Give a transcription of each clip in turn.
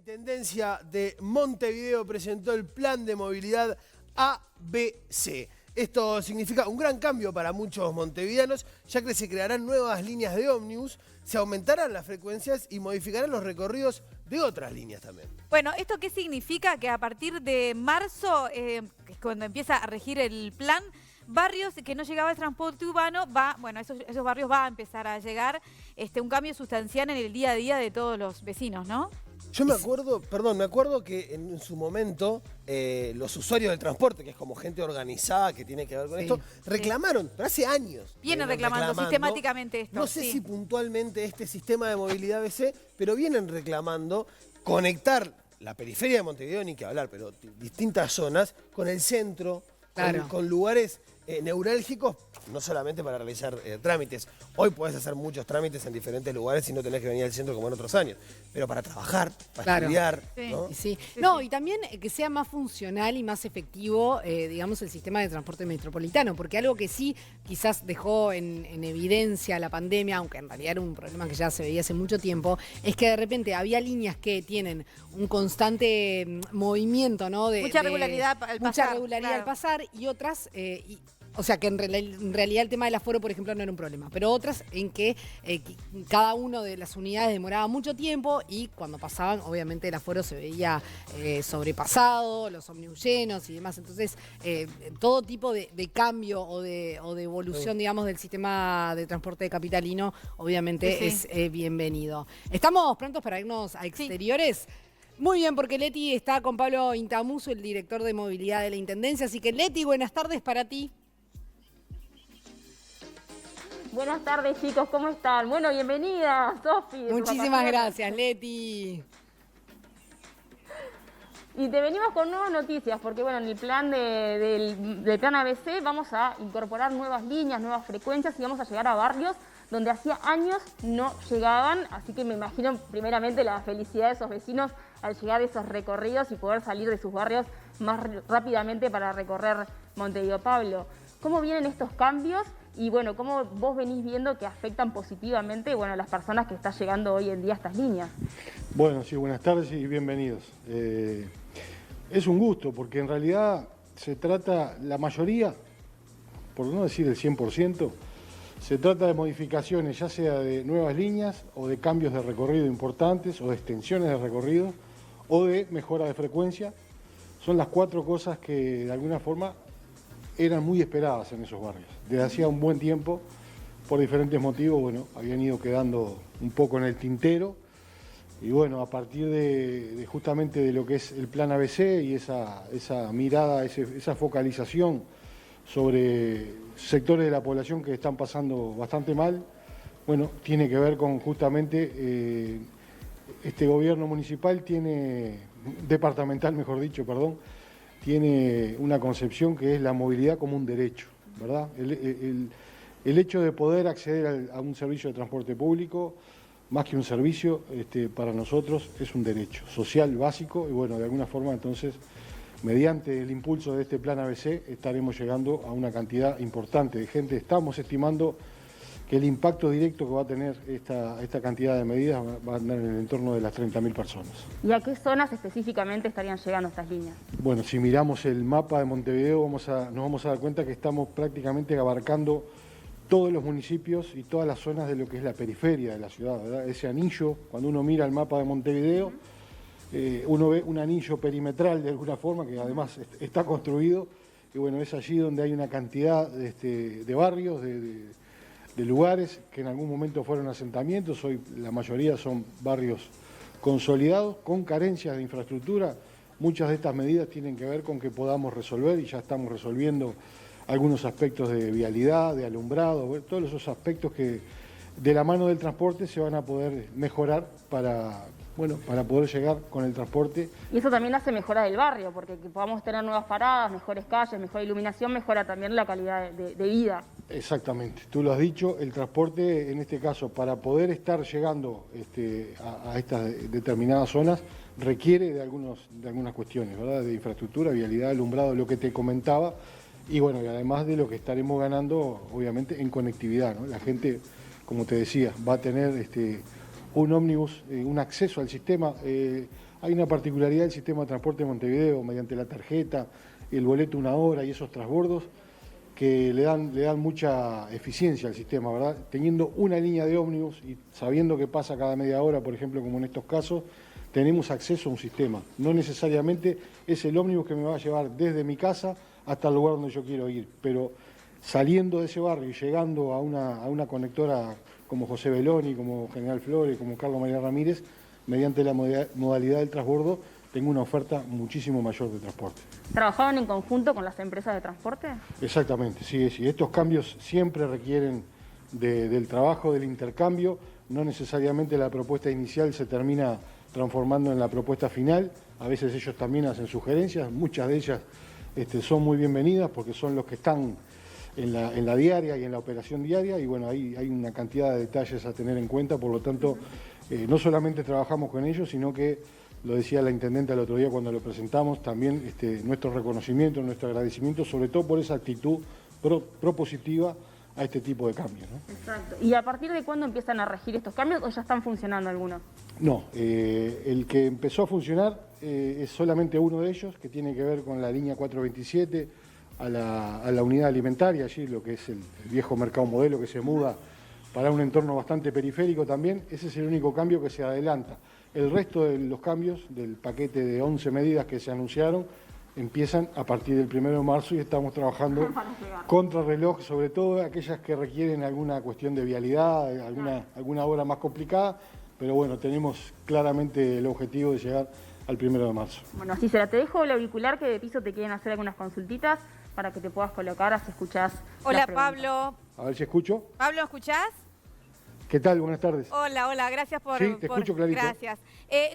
Intendencia de Montevideo presentó el plan de movilidad ABC. Esto significa un gran cambio para muchos montevideanos, ya que se crearán nuevas líneas de ómnibus, se aumentarán las frecuencias y modificarán los recorridos de otras líneas también. Bueno, ¿esto qué significa? Que a partir de marzo, que es cuando empieza a regir el plan, barrios que no llegaba el transporte urbano, esos barrios va a empezar a llegar un cambio sustancial en el día a día de todos los vecinos, ¿no? Yo me acuerdo que en su momento los usuarios del transporte, que es como gente organizada que tiene que ver con esto, reclamaron, pero hace años. Vienen reclamando sistemáticamente esto. No sé si puntualmente este sistema de movilidad ABC, pero vienen reclamando conectar la periferia de Montevideo, ni que hablar, pero distintas zonas, con el centro, con lugares neurálgicos, no solamente para realizar trámites. Hoy podés hacer muchos trámites en diferentes lugares y no tenés que venir al centro como en otros años. Pero para trabajar, para estudiar, ¿no? Y también que sea más funcional y más efectivo, digamos, el sistema de transporte metropolitano. Porque algo que sí quizás dejó en evidencia la pandemia, aunque en realidad era un problema que ya se veía hace mucho tiempo, es que de repente había líneas que tienen un constante movimiento, ¿no? Mucha regularidad al pasar y otras... o sea, que en realidad el tema del aforo, por ejemplo, no era un problema. Pero otras en que cada una de las unidades demoraba mucho tiempo y cuando pasaban, obviamente, el aforo se veía sobrepasado, los ómnibus llenos y demás. Entonces, todo tipo de cambio o de evolución, digamos, del sistema de transporte capitalino, obviamente, es bienvenido. ¿Estamos prontos para irnos a exteriores? Muy bien, porque Leti está con Pablo Intamuso, el director de movilidad de la Intendencia. Así que, Leti, buenas tardes para ti. Buenas tardes, chicos, ¿cómo están? Bueno, bienvenida, Sofi. Muchísimas gracias, Leti. Y te venimos con nuevas noticias, porque bueno, en el plan del plan ABC vamos a incorporar nuevas líneas, nuevas frecuencias y vamos a llegar a barrios donde hacía años no llegaban, así que me imagino primeramente la felicidad de esos vecinos al llegar a esos recorridos y poder salir de sus barrios más rápidamente para recorrer Montevideo. Pablo, ¿cómo vienen estos cambios? Y bueno, ¿cómo vos venís viendo que afectan positivamente a las personas que están llegando hoy en día a estas líneas? Bueno, sí, buenas tardes y bienvenidos. Es un gusto porque en realidad se trata, la mayoría, por no decir el 100%, se trata de modificaciones, ya sea de nuevas líneas o de cambios de recorrido importantes o de extensiones de recorrido o de mejora de frecuencia. Son las cuatro cosas que de alguna forma eran muy esperadas en esos barrios. Desde hacía un buen tiempo, por diferentes motivos, habían ido quedando un poco en el tintero. Y bueno, a partir de justamente de lo que es el plan ABC y esa mirada, esa focalización sobre sectores de la población que están pasando bastante mal, tiene que ver con justamente este gobierno municipal departamental, mejor dicho, tiene una concepción que es la movilidad como un derecho, ¿verdad? El hecho de poder acceder a un servicio de transporte público, más que un servicio, para nosotros es un derecho social básico y de alguna forma entonces, mediante el impulso de este plan ABC, estaremos llegando a una cantidad importante de gente. Estamos estimando que el impacto directo que va a tener esta cantidad de medidas va a andar en el entorno de las 30.000 personas. ¿Y a qué zonas específicamente estarían llegando estas líneas? Bueno, si miramos el mapa de Montevideo, nos vamos a dar cuenta que estamos prácticamente abarcando todos los municipios y todas las zonas de lo que es la periferia de la ciudad, ¿verdad? Ese anillo, cuando uno mira el mapa de Montevideo, uno ve un anillo perimetral de alguna forma, que además está construido, y es allí donde hay una cantidad de barrios, de lugares que en algún momento fueron asentamientos, hoy la mayoría son barrios consolidados, con carencias de infraestructura. Muchas de estas medidas tienen que ver con que podamos resolver, y ya estamos resolviendo algunos aspectos de vialidad, de alumbrado, todos esos aspectos que de la mano del transporte se van a poder mejorar para poder llegar con el transporte. Y eso también hace mejora del barrio, porque que podamos tener nuevas paradas, mejores calles, mejor iluminación, mejora también la calidad de vida. Exactamente, tú lo has dicho, el transporte en este caso para poder estar llegando a estas determinadas zonas requiere de algunas cuestiones, ¿verdad? De infraestructura, vialidad, alumbrado, lo que te comentaba, y además de lo que estaremos ganando obviamente en conectividad, ¿no? La gente, como te decía, va a tener un ómnibus, un acceso al sistema. Hay una particularidad del sistema de transporte de Montevideo mediante la tarjeta, el boleto 1 hora y esos transbordos que le dan mucha eficiencia al sistema, ¿verdad? Teniendo una línea de ómnibus y sabiendo que pasa cada media hora, por ejemplo, como en estos casos, tenemos acceso a un sistema. No necesariamente es el ómnibus que me va a llevar desde mi casa hasta el lugar donde yo quiero ir, pero saliendo de ese barrio y llegando a una conectora como José Beloni, como General Flores, como Carlos María Ramírez, mediante la modalidad del transbordo, tengo una oferta muchísimo mayor de transporte. ¿Trabajaban en conjunto con las empresas de transporte? Exactamente, sí. Estos cambios siempre requieren del trabajo, del intercambio. No necesariamente la propuesta inicial se termina transformando en la propuesta final. A veces ellos también hacen sugerencias, muchas de ellas son muy bienvenidas porque son los que están en la diaria y en la operación diaria, y bueno, hay una cantidad de detalles a tener en cuenta, por lo tanto, no solamente trabajamos con ellos, sino que, lo decía la intendenta el otro día cuando lo presentamos, también nuestro reconocimiento, nuestro agradecimiento, sobre todo por esa actitud propositiva a este tipo de cambios, ¿no? Exacto. ¿Y a partir de cuándo empiezan a regir estos cambios o ya están funcionando algunos? No, el que empezó a funcionar es solamente uno de ellos, que tiene que ver con la línea 427, a la unidad alimentaria, allí lo que es el viejo mercado modelo que se muda para un entorno bastante periférico también. Ese es el único cambio que se adelanta. El resto de los cambios del paquete de 11 medidas que se anunciaron empiezan a partir del 1 de marzo y estamos trabajando contrarreloj, sobre todo aquellas que requieren alguna cuestión de vialidad, alguna obra más complicada, pero bueno, tenemos claramente el objetivo de llegar al 1 de marzo. Bueno, así será. Te dejo el auricular, que de piso te quieren hacer algunas consultitas para que te puedas colocar, así escuchás. Hola, Pablo. A ver si escucho. Pablo, ¿escuchás? ¿Qué tal? Buenas tardes. Hola, gracias por... Sí, te escucho clarito. Gracias.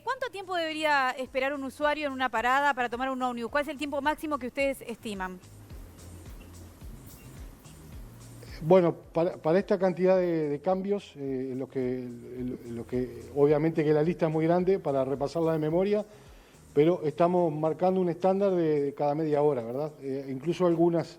¿Cuánto tiempo debería esperar un usuario en una parada para tomar un ómnibus? ¿Cuál es el tiempo máximo que ustedes estiman? Bueno, para esta cantidad de cambios, lo que obviamente que la lista es muy grande para repasarla de memoria, pero estamos marcando un estándar de cada media hora, ¿verdad? Incluso algunos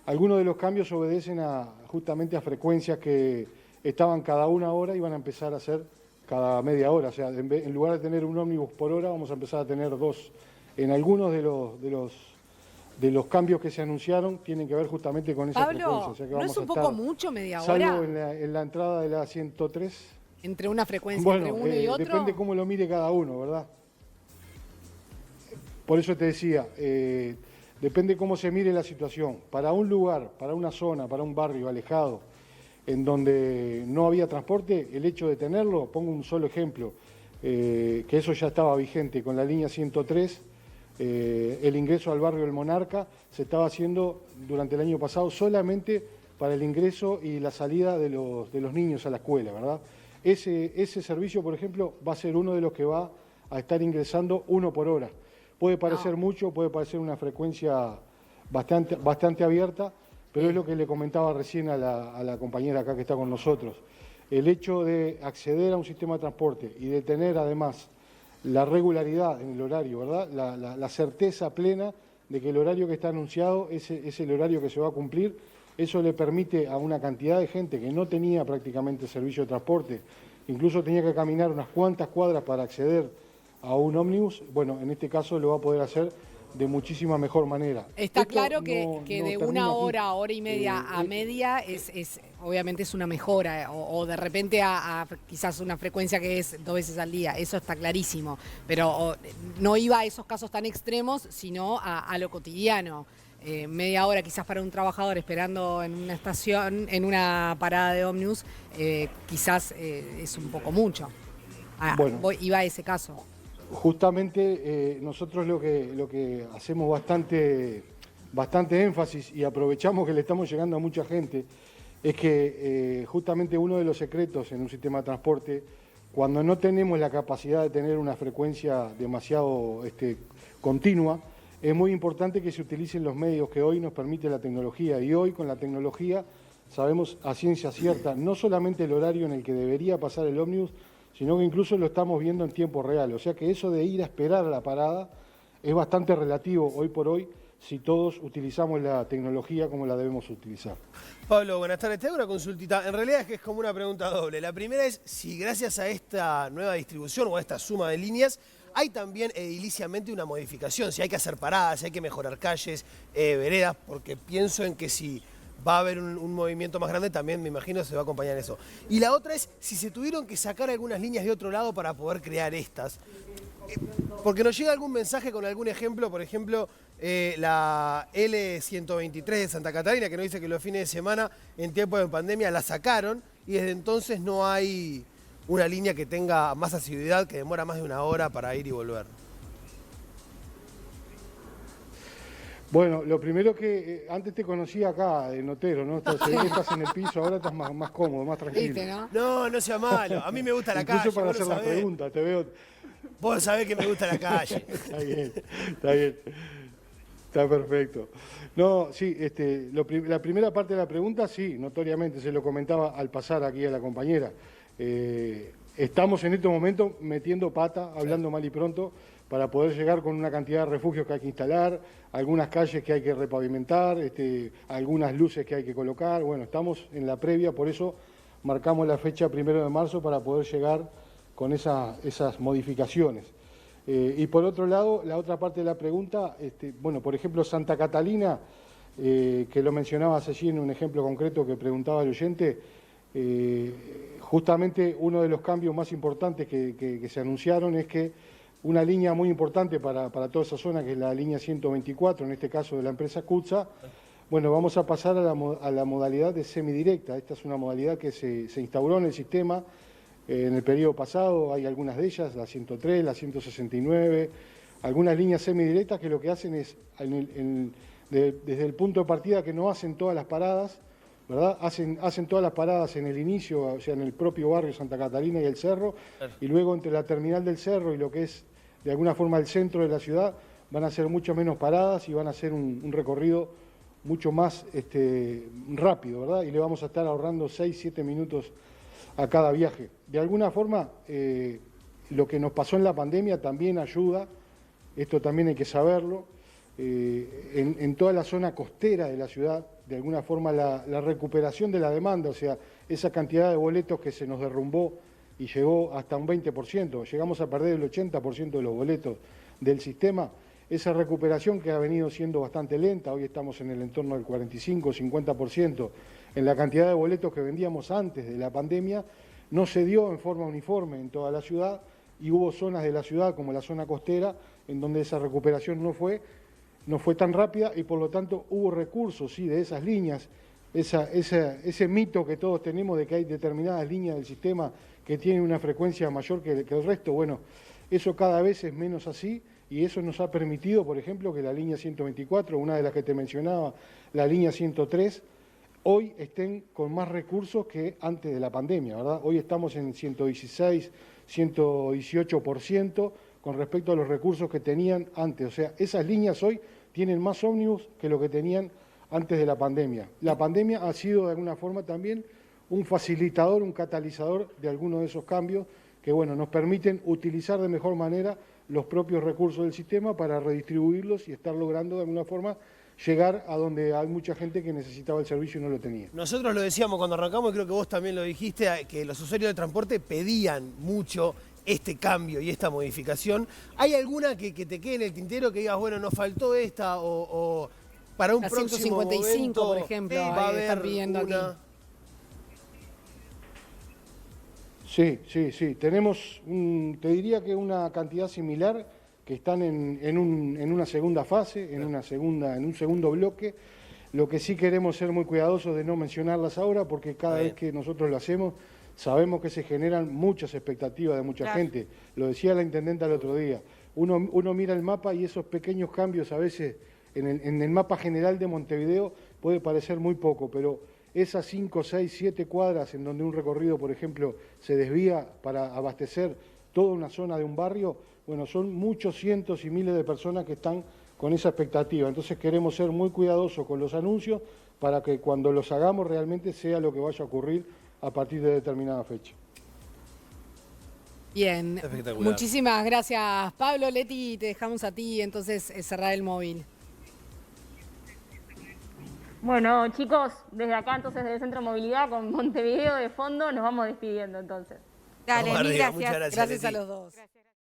de los cambios obedecen justamente a frecuencias que estaban cada 1 hora y van a empezar a ser cada media hora. O sea, en lugar de tener un ómnibus por hora, vamos a empezar a tener 2. En algunos de los cambios que se anunciaron tienen que ver justamente con esa frecuencia. O sea que ¿no vamos es un a poco estar, mucho media hora? salvo en la entrada de la 103. Entre una frecuencia, Bueno, entre uno y otro. depende cómo lo mire cada uno, ¿verdad? Por eso te decía, depende cómo se mire la situación. Para un lugar, para una zona, para un barrio alejado, en donde no había transporte, el hecho de tenerlo, pongo un solo ejemplo, que eso ya estaba vigente con la línea 103, el ingreso al barrio del Monarca se estaba haciendo durante el año pasado solamente para el ingreso y la salida de los niños a la escuela, ¿verdad? Ese servicio, por ejemplo, va a ser uno de los que va a estar ingresando 1 por hora. Puede parecer mucho, puede parecer una frecuencia bastante abierta, pero es lo que le comentaba recién a la compañera acá que está con nosotros. El hecho de acceder a un sistema de transporte y de tener además la regularidad en el horario, ¿verdad? La certeza plena de que el horario que está anunciado es el horario que se va a cumplir, eso le permite a una cantidad de gente que no tenía prácticamente servicio de transporte, incluso tenía que caminar unas cuantas cuadras para acceder a un ómnibus, bueno, en este caso lo va a poder hacer de muchísima mejor manera. Está Esto claro que de termina 1 aquí. hora, hora y media a media obviamente es una mejora, o de repente a quizás una frecuencia que es 2 veces al día, eso está clarísimo, pero no iba a esos casos tan extremos, sino a lo cotidiano. Media hora quizás para un trabajador esperando en una estación, en una parada de ómnibus, quizás es un poco mucho. Bueno. Iba a ese caso. Justamente nosotros lo que hacemos bastante énfasis y aprovechamos que le estamos llegando a mucha gente es que justamente uno de los secretos en un sistema de transporte, cuando no tenemos la capacidad de tener una frecuencia demasiado continua, es muy importante que se utilicen los medios que hoy nos permite la tecnología, y hoy con la tecnología sabemos a ciencia cierta no solamente el horario en el que debería pasar el ómnibus, sino que incluso lo estamos viendo en tiempo real. O sea que eso de ir a esperar a la parada es bastante relativo hoy por hoy, si todos utilizamos la tecnología como la debemos utilizar. Pablo, buenas tardes. Te hago una consultita. En realidad es que es como una pregunta doble. La primera es si gracias a esta nueva distribución o a esta suma de líneas hay también ediliciamente una modificación, si hay que hacer paradas, si hay que mejorar calles, veredas, porque pienso en que si va a haber un movimiento más grande, también me imagino se va a acompañar eso. Y la otra es si se tuvieron que sacar algunas líneas de otro lado para poder crear estas. Porque nos llega algún mensaje con algún ejemplo, por ejemplo, la L123 de Santa Catarina, que nos dice que los fines de semana, en tiempo de pandemia, la sacaron y desde entonces no hay una línea que tenga más asiduidad, que demora más de 1 hora para ir y volver. Bueno, lo primero que antes te conocía acá, en Otero, ¿no? Estás en el piso, ahora estás más cómodo, más tranquilo. ¿Viste, no? No, no sea malo. A mí me gusta la calle. Incluso para vos hacer lo las sabés. preguntas, te veo. Vos sabés que me gusta la calle. Está bien, está bien. Está perfecto. No, sí, la primera parte de la pregunta, sí, notoriamente, se lo comentaba al pasar aquí a la compañera. Estamos en estos momentos metiendo pata, hablando mal y pronto, para poder llegar con una cantidad de refugios que hay que instalar, algunas calles que hay que repavimentar, algunas luces que hay que colocar. Bueno, estamos en la previa, por eso marcamos la fecha 1 de marzo para poder llegar con esas modificaciones. Y por otro lado, la otra parte de la pregunta, bueno, por ejemplo, Santa Catalina, que lo mencionabas allí en un ejemplo concreto que preguntaba el oyente, justamente uno de los cambios más importantes que se anunciaron es que una línea muy importante para toda esa zona, que es la línea 124, en este caso de la empresa CUTSA, bueno, vamos a pasar a la modalidad de semidirecta. Esta es una modalidad que se instauró en el sistema en el periodo pasado. Hay algunas de ellas, la 103, la 169, algunas líneas semidirectas que lo que hacen es, desde el punto de partida que no hacen todas las paradas, ¿verdad? Hacen todas las paradas en el inicio, o sea, en el propio barrio Santa Catalina y el Cerro, y luego entre la terminal del Cerro y lo que es, de alguna forma, el centro de la ciudad, van a hacer mucho menos paradas y van a hacer un recorrido mucho más rápido, ¿verdad? Y le vamos a estar ahorrando 6-7 minutos a cada viaje. De alguna forma, lo que nos pasó en la pandemia también ayuda, esto también hay que saberlo, en toda la zona costera de la ciudad, de alguna forma la recuperación de la demanda, o sea, esa cantidad de boletos que se nos derrumbó y llegó hasta un 20%, llegamos a perder el 80% de los boletos del sistema, esa recuperación que ha venido siendo bastante lenta, hoy estamos en el entorno del 45-50% en la cantidad de boletos que vendíamos antes de la pandemia, no se dio en forma uniforme en toda la ciudad y hubo zonas de la ciudad como la zona costera en donde esa recuperación no fue tan rápida y por lo tanto hubo recursos, sí, de esas líneas, ese mito que todos tenemos de que hay determinadas líneas del sistema que tienen una frecuencia mayor que el resto. Bueno, eso cada vez es menos así y eso nos ha permitido, por ejemplo, que la línea 124, una de las que te mencionaba, la línea 103, hoy estén con más recursos que antes de la pandemia, ¿verdad? Hoy estamos en 116, 118% con respecto a los recursos que tenían antes. O sea, esas líneas hoy tienen más ómnibus que lo que tenían antes de la pandemia. La pandemia ha sido de alguna forma también un facilitador, un catalizador de algunos de esos cambios que, bueno, nos permiten utilizar de mejor manera los propios recursos del sistema para redistribuirlos y estar logrando de alguna forma llegar a donde hay mucha gente que necesitaba el servicio y no lo tenía. Nosotros lo decíamos cuando arrancamos, y creo que vos también lo dijiste, que los usuarios de transporte pedían mucho este cambio y esta modificación. ¿Hay alguna que te quede en el tintero que digas, bueno, nos faltó esta o para un la próximo 155, momento, por ejemplo, va a haber están pidiendo una... aquí? Sí. Tenemos, te diría que una cantidad similar que están en una segunda fase, en un segundo bloque. Lo que sí queremos ser muy cuidadosos de no mencionarlas ahora, porque cada vez que nosotros lo hacemos, sabemos que se generan muchas expectativas de mucha gente. Lo decía la intendenta el otro día. Uno mira el mapa y esos pequeños cambios a veces en el mapa general de Montevideo puede parecer muy poco, pero esas 5, 6, 7 cuadras en donde un recorrido, por ejemplo, se desvía para abastecer toda una zona de un barrio, bueno, son muchos cientos y miles de personas que están con esa expectativa. Entonces queremos ser muy cuidadosos con los anuncios para que cuando los hagamos realmente sea lo que vaya a ocurrir a partir de determinada fecha. Bien, muchísimas gracias Pablo. Leti, te dejamos a ti entonces cerrar el móvil. Bueno, chicos, desde acá entonces del Centro de Movilidad con Montevideo de fondo nos vamos despidiendo entonces. Dale, Vamos mil arriba, muchas gracias. gracias, Gracias a Leti. los dos. Gracias.